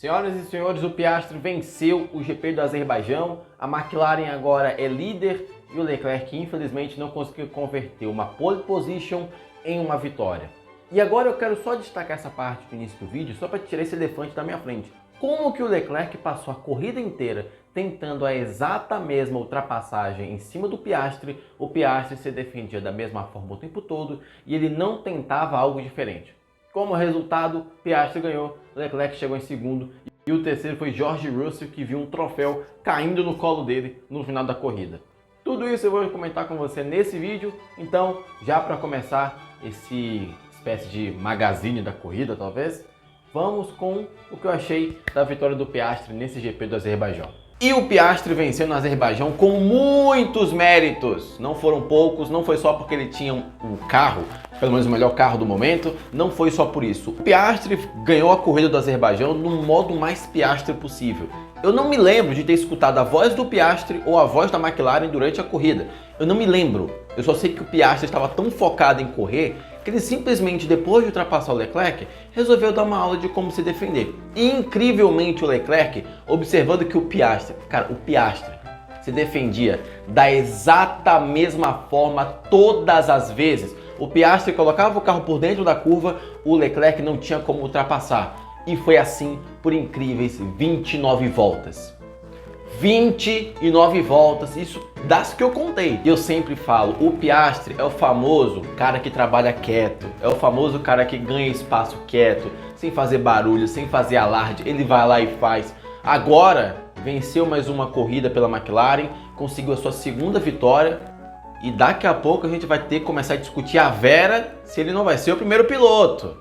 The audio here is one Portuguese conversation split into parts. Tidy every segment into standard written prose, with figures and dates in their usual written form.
Senhoras e senhores, o Piastri venceu o GP do Azerbaijão, a McLaren agora é líder e o Leclerc infelizmente não conseguiu converter uma pole position em uma vitória. E agora eu quero só destacar essa parte do início do vídeo, só para tirar esse elefante da minha frente. Como que o Leclerc passou a corrida inteira tentando a exata mesma ultrapassagem em cima do Piastri, o Piastri se defendia da mesma forma o tempo todo e ele não tentava algo diferente. Como resultado, Piastri ganhou, Leclerc chegou em segundo e o terceiro foi George Russell, que viu um troféu caindo no colo dele no final da corrida. Tudo isso eu vou comentar com você nesse vídeo, então já para começar esse espécie de magazine da corrida talvez, vamos com o que eu achei da vitória do Piastri nesse GP do Azerbaijão. E o Piastri venceu no Azerbaijão com muitos méritos, não foram poucos, não foi só porque ele tinha um carro, pelo menos o melhor carro do momento, não foi só por isso. O Piastri ganhou a corrida do Azerbaijão no modo mais Piastri possível. Eu não me lembro de ter escutado a voz do Piastri ou a voz da McLaren durante a corrida. Eu não me lembro, eu só sei que o Piastri estava tão focado em correr que ele simplesmente, depois de ultrapassar o Leclerc, resolveu dar uma aula de como se defender. E incrivelmente o Leclerc, observando que o Piastri se defendia da exata mesma forma todas as vezes. O Piastri colocava o carro por dentro da curva, o Leclerc não tinha como ultrapassar. E foi assim por incríveis 29 voltas. 29 voltas, isso das que eu contei. Eu sempre falo, o Piastri é o famoso cara que trabalha quieto, é o famoso cara que ganha espaço quieto, sem fazer barulho, sem fazer alarde, ele vai lá e faz. Agora, venceu mais uma corrida pela McLaren, conseguiu a sua segunda vitória e daqui a pouco a gente vai ter que começar a discutir a Vera se ele não vai ser o primeiro piloto.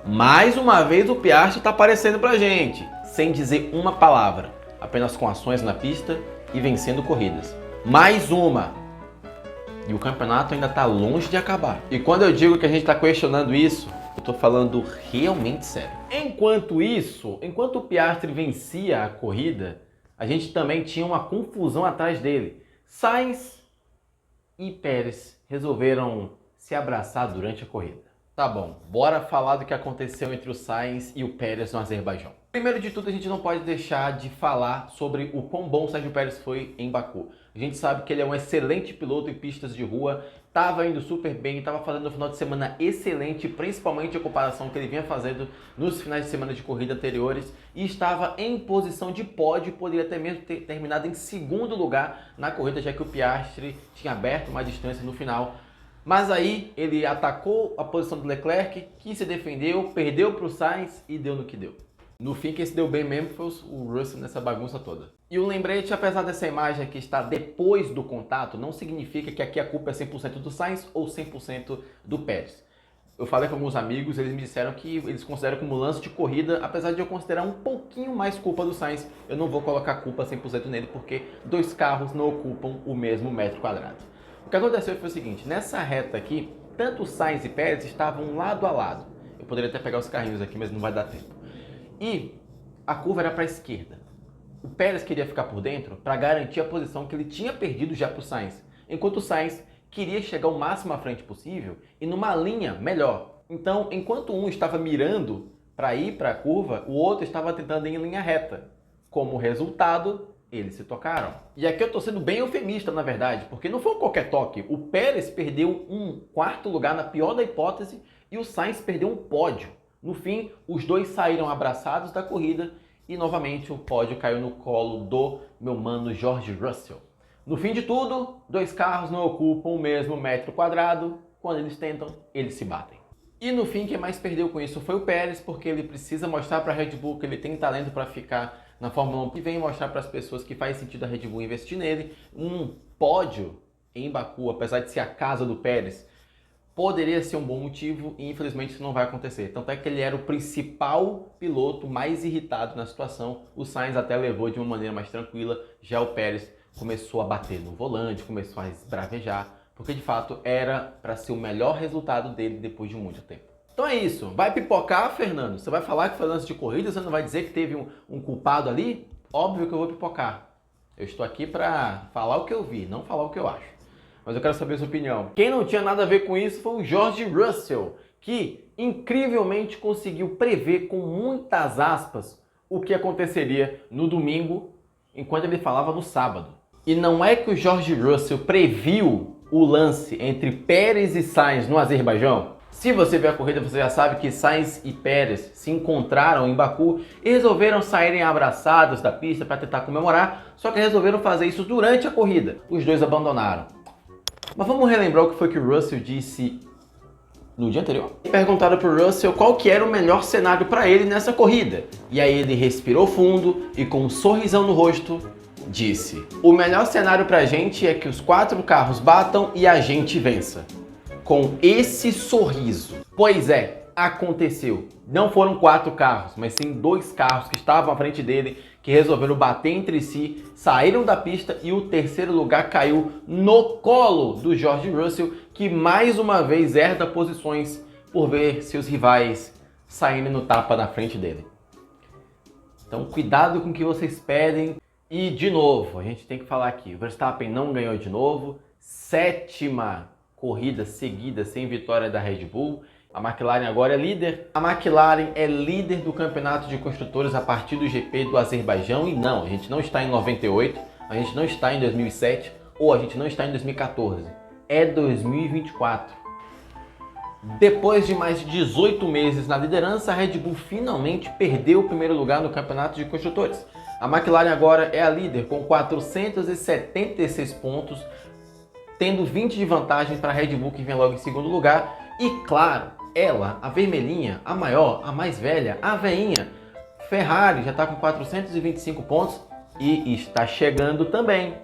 Mais uma vez o Piastri está aparecendo pra gente, sem dizer uma palavra, apenas com ações na pista e vencendo corridas. Mais uma! E o campeonato ainda está longe de acabar. E quando eu digo que a gente está questionando isso, eu estou falando realmente sério. Enquanto o Piastri vencia a corrida, a gente também tinha uma confusão atrás dele. Sainz e Pérez resolveram se abraçar durante a corrida. Tá bom, bora falar do que aconteceu entre o Sainz e o Pérez no Azerbaijão. Primeiro de tudo, a gente não pode deixar de falar sobre o quão bom o Sérgio Pérez foi em Baku. A gente sabe que ele é um excelente piloto em pistas de rua, estava indo super bem, estava fazendo um final de semana excelente, principalmente a comparação que ele vinha fazendo nos finais de semana de corrida anteriores, e estava em posição de pódio, poderia até mesmo ter terminado em segundo lugar na corrida, já que o Piastri tinha aberto uma distância no final. Mas aí ele atacou a posição do Leclerc, que se defendeu, perdeu para o Sainz e deu no que deu. No fim, quem se deu bem mesmo foi o Russell nessa bagunça toda. E um lembrete, apesar dessa imagem aqui estar depois do contato, não significa que aqui a culpa é 100% do Sainz ou 100% do Pérez. Eu falei com alguns amigos, eles me disseram que eles consideram como lance de corrida, apesar de eu considerar um pouquinho mais culpa do Sainz, eu não vou colocar culpa 100% nele, porque dois carros não ocupam o mesmo metro quadrado. O que aconteceu foi o seguinte, nessa reta aqui, tanto o Sainz e Pérez estavam lado a lado. Eu poderia até pegar os carrinhos aqui, mas não vai dar tempo. E a curva era para a esquerda. O Pérez queria ficar por dentro para garantir a posição que ele tinha perdido já para o Sainz, enquanto o Sainz queria chegar o máximo à frente possível e numa linha melhor. Então, enquanto um estava mirando para ir para a curva, o outro estava tentando ir em linha reta. Como resultado, eles se tocaram. E aqui eu estou sendo bem eufemista, na verdade, porque não foi um qualquer toque. O Pérez perdeu um quarto lugar na pior da hipótese e o Sainz perdeu um pódio. No fim, os dois saíram abraçados da corrida e novamente o pódio caiu no colo do meu mano George Russell. No fim de tudo, dois carros não ocupam o mesmo metro quadrado. Quando eles tentam, eles se batem. E no fim, quem mais perdeu com isso foi o Pérez, porque ele precisa mostrar para a Red Bull que ele tem talento para ficar na Fórmula 1 e vem mostrar para as pessoas que faz sentido a Red Bull investir nele. Um pódio em Baku, apesar de ser a casa do Pérez, poderia ser um bom motivo e infelizmente isso não vai acontecer. Tanto é que ele era o principal piloto mais irritado na situação. O Sainz até levou de uma maneira mais tranquila, já o Pérez começou a bater no volante, começou a esbravejar, porque de fato era para ser o melhor resultado dele depois de muito tempo. Então é isso. Vai pipocar, Fernando? Você vai falar que foi lance de corrida? Você não vai dizer que teve um culpado ali? Óbvio que eu vou pipocar. Eu estou aqui para falar o que eu vi, não falar o que eu acho. Mas eu quero saber a sua opinião. Quem não tinha nada a ver com isso foi o George Russell, que incrivelmente conseguiu prever com muitas aspas o que aconteceria no domingo, enquanto ele falava no sábado. E não é que o George Russell previu o lance entre Pérez e Sainz no Azerbaijão? Se você ver a corrida, você já sabe que Sainz e Pérez se encontraram em Baku e resolveram saírem abraçados da pista para tentar comemorar, só que resolveram fazer isso durante a corrida. Os dois abandonaram. Mas vamos relembrar o que foi que o Russell disse no dia anterior. Perguntaram para o Russell qual que era o melhor cenário para ele nessa corrida. E aí ele respirou fundo e com um sorrisão no rosto disse: o melhor cenário para a gente é que os 4 carros batam e a gente vença. Com esse sorriso. Pois é, aconteceu. Não foram 4 carros, mas sim 2 carros que estavam à frente dele, que resolveram bater entre si, saíram da pista e o terceiro lugar caiu no colo do George Russell, que mais uma vez herda posições por ver seus rivais saindo no tapa na frente dele. Então cuidado com o que vocês pedem. E de novo, a gente tem que falar aqui, o Verstappen não ganhou de novo, 7ª corrida seguida sem vitória da Red Bull. A McLaren agora é líder. A McLaren é líder do campeonato de construtores a partir do GP do Azerbaijão. E não, a gente não está em 98, a gente não está em 2007 ou a gente não está em 2014. É 2024. Depois de mais de 18 meses na liderança, a Red Bull finalmente perdeu o primeiro lugar no campeonato de construtores. A McLaren agora é a líder com 476 pontos, tendo 20 de vantagem para a Red Bull, que vem logo em segundo lugar. E claro, ela, a vermelhinha, a maior, a mais velha, a veinha, Ferrari, já está com 425 pontos e está chegando também.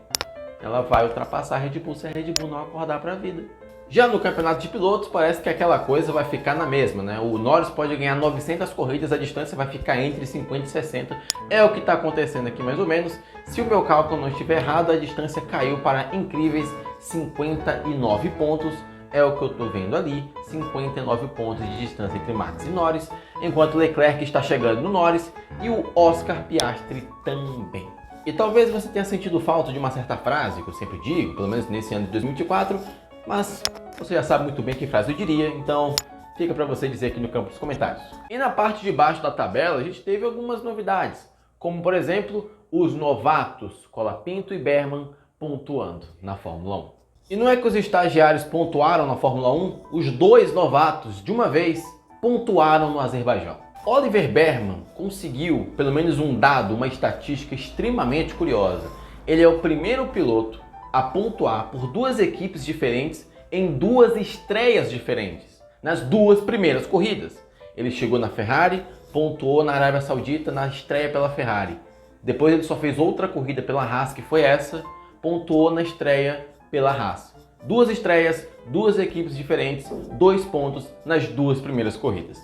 Ela vai ultrapassar a Red Bull se a Red Bull não acordar para a vida. Já no campeonato de pilotos, parece que aquela coisa vai ficar na mesma, né? O Norris pode ganhar 900 corridas, a distância vai ficar entre 50 e 60. É o que está acontecendo aqui mais ou menos. Se o meu cálculo não estiver errado, a distância caiu para incríveis 59 pontos. É o que eu estou vendo ali, 59 pontos de distância entre Max e Norris, enquanto Leclerc está chegando no Norris e o Oscar Piastri também. E talvez você tenha sentido falta de uma certa frase que eu sempre digo, pelo menos nesse ano de 2024, mas você já sabe muito bem que frase eu diria, então fica para você dizer aqui no campo dos comentários. E na parte de baixo da tabela a gente teve algumas novidades, como por exemplo os novatos Colapinto e Berman pontuando na Fórmula 1. E não é que os estagiários pontuaram na Fórmula 1, os 2 novatos de uma vez pontuaram no Azerbaijão. Oliver Berman conseguiu pelo menos um dado, uma estatística extremamente curiosa. Ele é o primeiro piloto a pontuar por 2 equipes diferentes em 2 estreias diferentes, nas 2 primeiras corridas. Ele chegou na Ferrari, pontuou na Arábia Saudita na estreia pela Ferrari. Depois ele só fez outra corrida pela Haas, que foi essa, pontuou na estreia pela Haas. 2 estreias, 2 equipes diferentes, 2 pontos nas 2 primeiras corridas.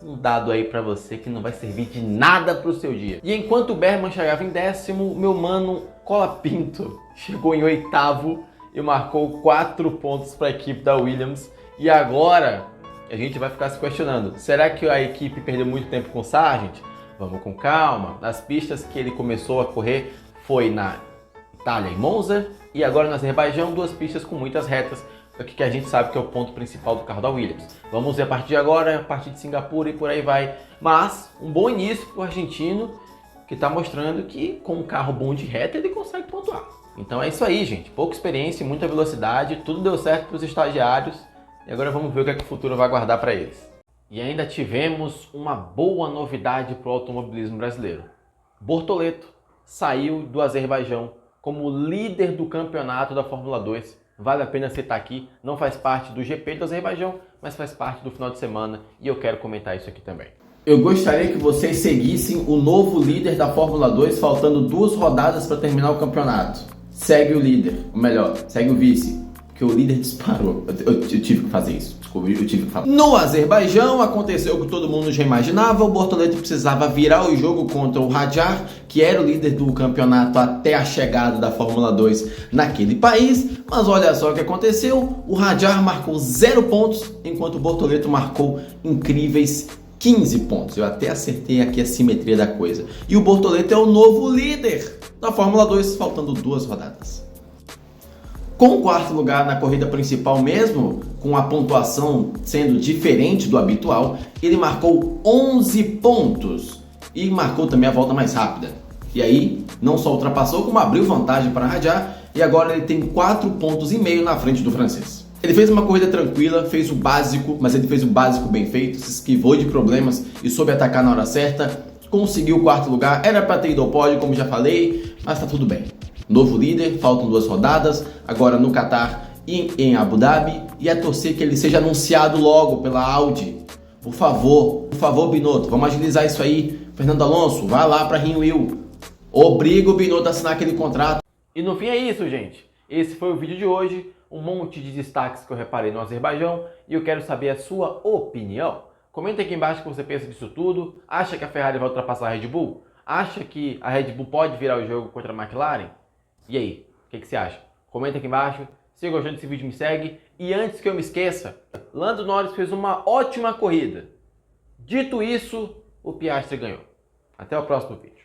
Um dado aí pra você que não vai servir de nada pro seu dia. E enquanto o Berman chegava em 10º, meu mano Colapinto chegou em 8º e marcou 4 pontos para a equipe da Williams. E agora a gente vai ficar se questionando, será que a equipe perdeu muito tempo com o Sargent? Vamos com calma. As pistas que ele começou a correr foi na Itália e Monza, e agora no Azerbaijão, 2 pistas com muitas retas, que a gente sabe que é o ponto principal do carro da Williams. Vamos ver a partir de agora, a partir de Singapura e por aí vai. Mas um bom início para o argentino, que está mostrando que com um carro bom de reta ele consegue pontuar. Então é isso aí, gente. Pouca experiência, muita velocidade, tudo deu certo para os estagiários. E agora vamos ver o que é que o futuro vai guardar para eles. E ainda tivemos uma boa novidade para o automobilismo brasileiro. Bortoleto saiu do Azerbaijão como líder do campeonato da Fórmula 2. Vale a pena citar aqui, não faz parte do GP do Azerbaijão, mas faz parte do final de semana e eu quero comentar isso aqui também. Eu gostaria que vocês seguissem o novo líder da Fórmula 2, faltando 2 rodadas para terminar o campeonato. Segue o líder, ou melhor, segue o vice, porque o líder disparou. Eu tive que fazer isso. Desculpa, eu tive que falar. No Azerbaijão aconteceu o que todo mundo já imaginava. O Bortoleto precisava virar o jogo contra o Hadjar, que era o líder do campeonato até a chegada da Fórmula 2 naquele país. Mas olha só o que aconteceu. O Hadjar marcou 0 pontos, enquanto o Bortoleto marcou incríveis 15 pontos. Eu até acertei aqui a simetria da coisa. E o Bortoleto é o novo líder da Fórmula 2, faltando 2 rodadas. Com o quarto lugar na corrida principal mesmo, com a pontuação sendo diferente do habitual, ele marcou 11 pontos e marcou também a volta mais rápida. E aí, não só ultrapassou, como abriu vantagem para a Hadjar e agora ele tem 4,5 pontos na frente do francês. Ele fez uma corrida tranquila, fez o básico, mas ele fez o básico bem feito, se esquivou de problemas e soube atacar na hora certa, conseguiu o quarto lugar, era para ter ido ao pódio, como já falei, mas tá tudo bem. Novo líder, faltam 2 rodadas, agora no Qatar e em Abu Dhabi, e é torcer que ele seja anunciado logo pela Audi. Por favor, Binotto, vamos agilizar isso aí. Fernando Alonso, vai lá para Rinwil, obriga o Binotto a assinar aquele contrato. E no fim é isso, gente. Esse foi o vídeo de hoje, um monte de destaques que eu reparei no Azerbaijão e eu quero saber a sua opinião. Comenta aqui embaixo o que você pensa disso tudo. Acha que a Ferrari vai ultrapassar a Red Bull? Acha que a Red Bull pode virar o jogo contra a McLaren? E aí, o que você acha? Comenta aqui embaixo. Se gostou desse vídeo, me segue. E antes que eu me esqueça, Lando Norris fez uma ótima corrida. Dito isso, o Piastri ganhou. Até o próximo vídeo.